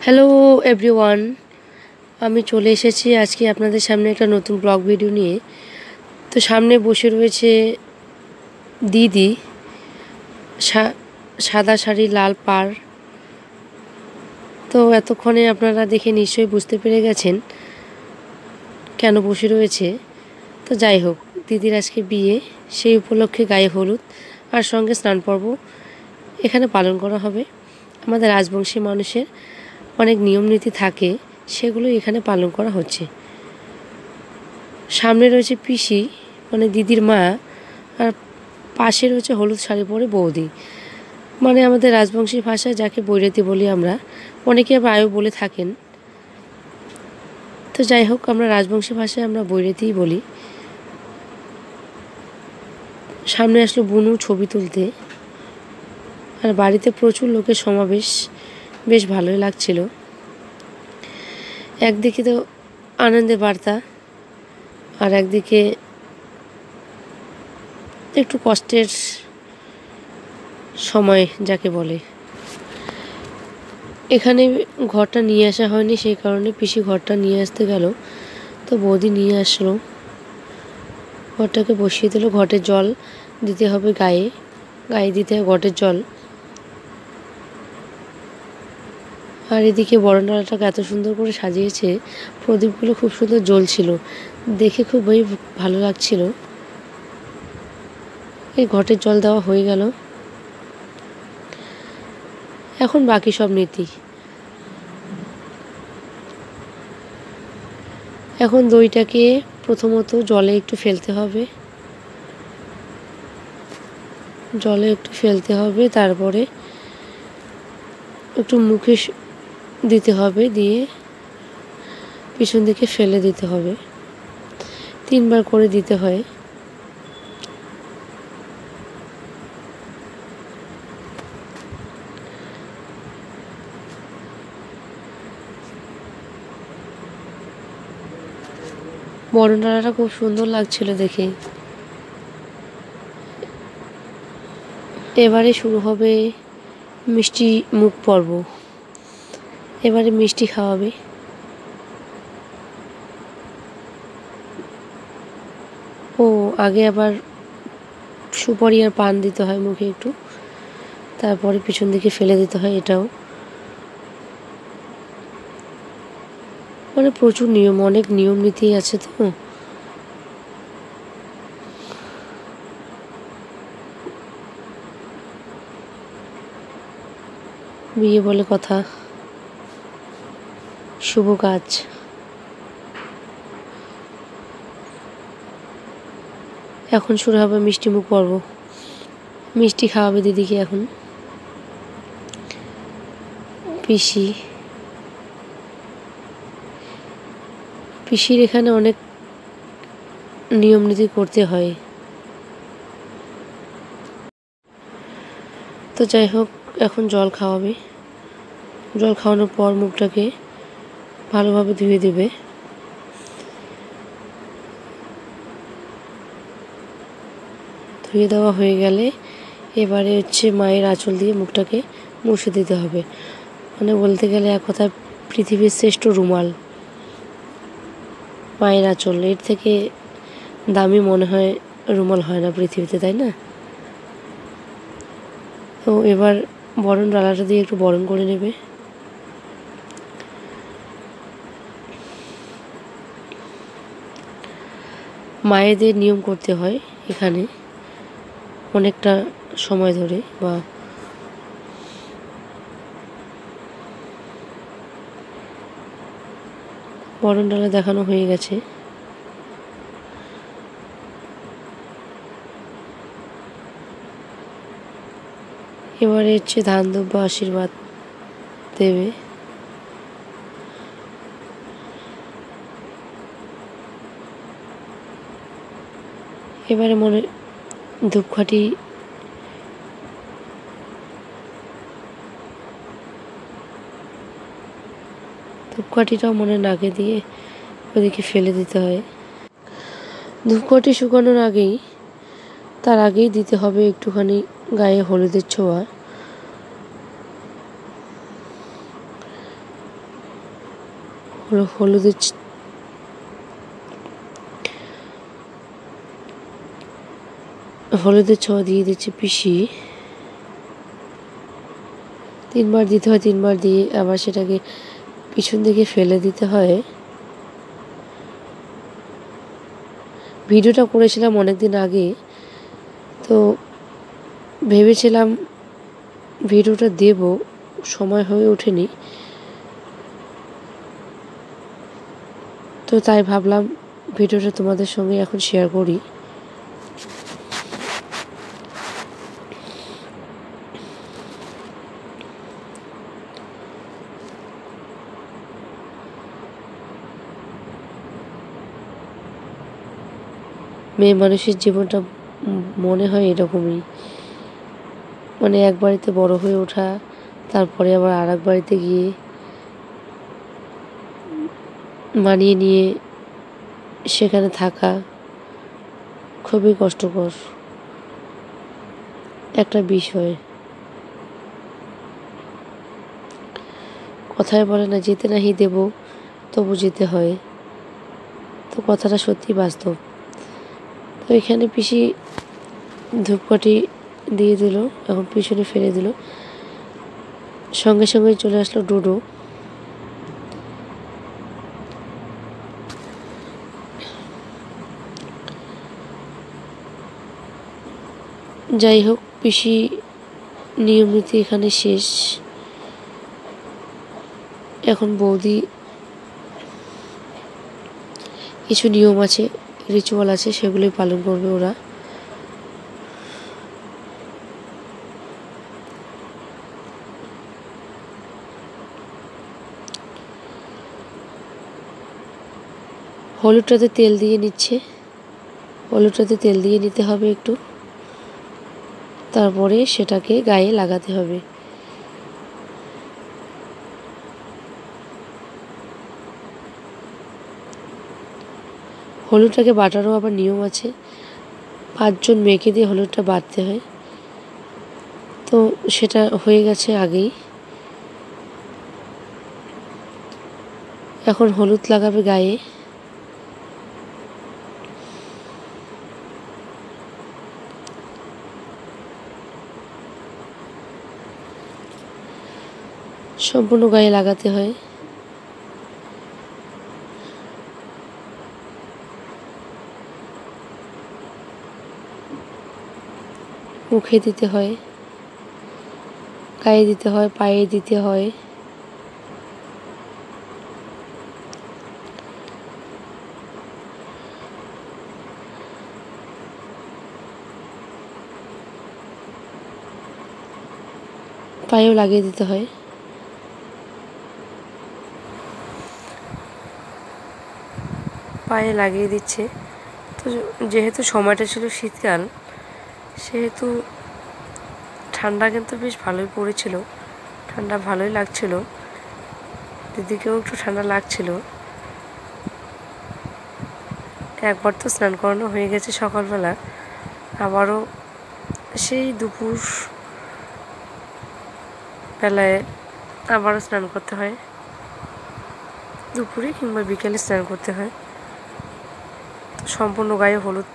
Hello everyone, আমি চলে এসেছি আজকে আপনাদের সামনে একটা নতুন ব্লগ ভিডিও নিয়ে। তো সামনে বসে রয়েছে দিদি, সাদা শাড়ি লাল পাড়। তো এতক্ষণে আপনারা দেখে নিশ্চয়ই বুঝতে পেরে গেছেন কেন বসে রয়েছে। তো যাই হোক, দিদির আজকে বিয়ে, সেই উপলক্ষে গায়ে হলুদ আর সঙ্গে স্নান পর্ব এখানে পালন করা হবে। আমাদের রাজবংশী মানুষের অনেক নিয়ম নীতি থাকে, সেগুলো এখানে পালন করা হচ্ছে। সামনে রয়েছে পিসি মানে দিদির মা, আর পাশে রয়েছে হলুদ শাড়ি পরে বৌদি, মানে আমাদের রাজবংশী ভাষায় যাকে বৈরাতি বলি আমরা, অনেকে আবার আয়ু বলে থাকেন। তো যাই হোক, আমরা রাজবংশী ভাষায় আমরা বৈরাতিই বলি। সামনে আসলো বুনু ছবি তুলতে, আর বাড়িতে প্রচুর লোকের সমাবেশ, বেশ ভালোই লাগছিল। একদিকে তো আনন্দের বার্তা, আর একদিকে একটু কষ্টের সময় যাকে বলে। এখানে ঘরটা নিয়ে আসা হয়নি, সেই কারণে পিসি ঘরটা নিয়ে আসতে গেল। তো বৌদি নিয়ে আসলো, ঘরটাকে বসিয়ে দিল। ঘটের জল দিতে হবে গায়ে, গায়ে দিতে হয় ঘটের জল। আর এদিকে বরণডালাটাকে এত সুন্দর করে সাজিয়েছে, প্রদীপগুলো খুব সুন্দর জ্বলছিল, দেখে খুবই ভালো লাগছিল। এই ঘটের জল দেওয়া হয়ে গেল, এখন বাকি সব নীতি। এখন দইটাকে প্রথমত জলে একটু ফেলতে হবে, তারপরে একটু মুখে দিতে হবে, দিয়ে পিছন দিকে ফেলে দিতে হবে। 3 বার করে দিতে হয়। বরণডালাটা খুব সুন্দর লাগছিল দেখে। এবারে শুরু হবে মিষ্টি মুখ পর্ব। এবারে মিষ্টি খাওয়াবে। ও আগে আবার সুপারি আর পান দিতে হয় মুখে একটু, তারপরে পিছন দিকে ফেলে দিতে হয়। এটাও মানে প্রচুর নিয়ম, অনেক নিয়ম নীতি আছে। তো বিয়ে বলে কথা, শুভ কাজ। এখন শুরু হবে মিষ্টি মুখ পর্ব। মিষ্টি খাওয়াবে দিদিকে এখন পিসির এখানে অনেক নিয়ম নীতি করতে হয়। তো যাই হোক, এখন জল খাওয়াবে। জল খাওয়ানোর পর মুখটাকে ভালোভাবে ধুয়ে দেবে। ধুয়ে দেওয়া হয়ে গেলে এবারে মায়ের আঁচল দিয়ে মুখটাকে মুছে দিতে হবে। মানে বলতে গেলে এক কথা, পৃথিবীর শ্রেষ্ঠ রুমাল মায়ের আঁচল, এর থেকে দামি মনে হয় রুমাল হয় না পৃথিবীতে, তাই না? তো এবার বরণ ডালাটা দিয়ে একটু বরণ করে নেবে। মায়েদের নিয়ম করতে হয় এখানে অনেকটা সময় ধরে। বা বরণ ডালা দেখানো হয়ে গেছে। এবারে ধান দুব্বা আশীর্বাদ দেবে। এবারে মনে ধূপকাঠিটাও মনে নাকে দিয়ে ওদিকে ফেলে দিতে হয়। ধূপকাঠি শুকানোর তার আগেই দিতে হবে একটুখানি গায়ে হলুদের ছোঁয়া। হলুদের ছোঁয়া দিয়ে দিচ্ছে পিসি। 3বার দিতে হয়, 3বার দিয়ে আবার সেটাকে পিছন দিকে ফেলে দিতে হয়। ভিডিওটা করেছিলাম অনেকদিন আগে, তো ভেবেছিলাম ভিডিওটা দেব, সময় হয়ে ওঠেনি, তো তাই ভাবলাম ভিডিওটা তোমাদের সঙ্গে এখন শেয়ার করি। মেয়ে মানুষের জীবনটা মনে হয় এরকমই, মানে এক বাড়িতে বড় হয়ে ওঠা, তারপরে আবার আর এক বাড়িতে গিয়ে মানিয়ে নিয়ে সেখানে থাকা খুবই কষ্টকর একটা বিষয়। কথায় বলে না, যেতে নাহি দেব তবু যেতে হয়, তো কথাটা সত্যি বাস্তব। তো এখানে পিসি ধূপকাঠি দিয়ে দিল, এখন পিছনে ফেলে দিল, সঙ্গে সঙ্গে চলে আসলো ডুডু। যাই হোক, পিসি নিয়ম নীতি এখানে শেষ। এখন বৌদি কিছু নিয়ম আছে, রিচুয়াল আছে, সেগুলোই পালন করবে ওরা। হলুদটাতে তেল দিয়ে নিচ্ছে, হলুদটাতে তেল দিয়ে নিতে হবে একটু, তারপরে সেটাকে গায়ে লাগাতে হবে। হলুদটাকে বাটারও আবার নিয়ম আছে, 5 জন মেয়েকে দিয়ে হলুদটা বাটতে হয়, তো সেটা হয়ে গেছে আগেই। এখন হলুদ লাগাবে গায়ে। সম্পূর্ণ গায়ে লাগাতে হয়। মুখে দিতে হয়, গায়ে দিতে হয়, পায়ে দিতে হয়। পায়েও লাগিয়ে দিতে হয়। পায়ে লাগিয়ে দিচ্ছে। তো যেহেতু সময়টা ছিল শীতকাল, সেহেতু ঠান্ডা কিন্তু বেশ ভালোই পড়েছিল, ঠান্ডা ভালোই লাগছিল, দিদিকেও একটু ঠান্ডা লাগছিল। একবার তো স্নান করানো হয়ে গেছে সকালবেলা, আবারও সেই দুপুর বেলায় আবারও স্নান করতে হয়, দুপুরে কিংবা বিকেলে স্নান করতে হয়। সম্পূর্ণ গায়ে হলুদ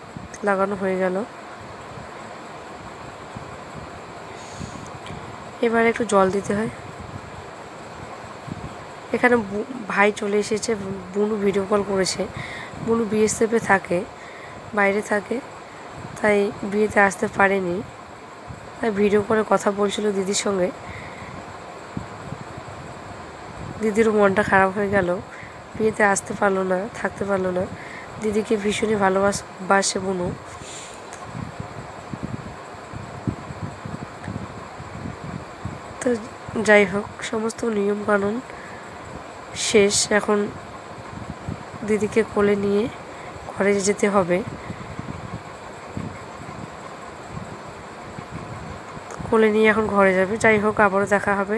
লাগানো হয়ে গেল। এবার একটু জল দিতে হয়। এখানে ভাই চলে এসেছে, বুনু ভিডিও কল করেছে। বুনু বিএসএফে থাকে, বাইরে থাকে, তাই বিয়েতে আসতে পারেনি, তাই ভিডিও করে কথা বলছিল দিদির সঙ্গে। দিদিরও মনটা খারাপ হয়ে গেল, বিয়েতে আসতে পারলো না, থাকতে পারলো না। দিদিকে ভীষণই ভালোবাসে বুনু। তো যাই হোক, সমস্ত নিয়মকানুন শেষ। এখন দিদিকে কোলে নিয়ে ঘরে যেতে হবে। কোলে নিয়ে এখন ঘরে যাবে। যাই হোক, আবারও দেখা হবে।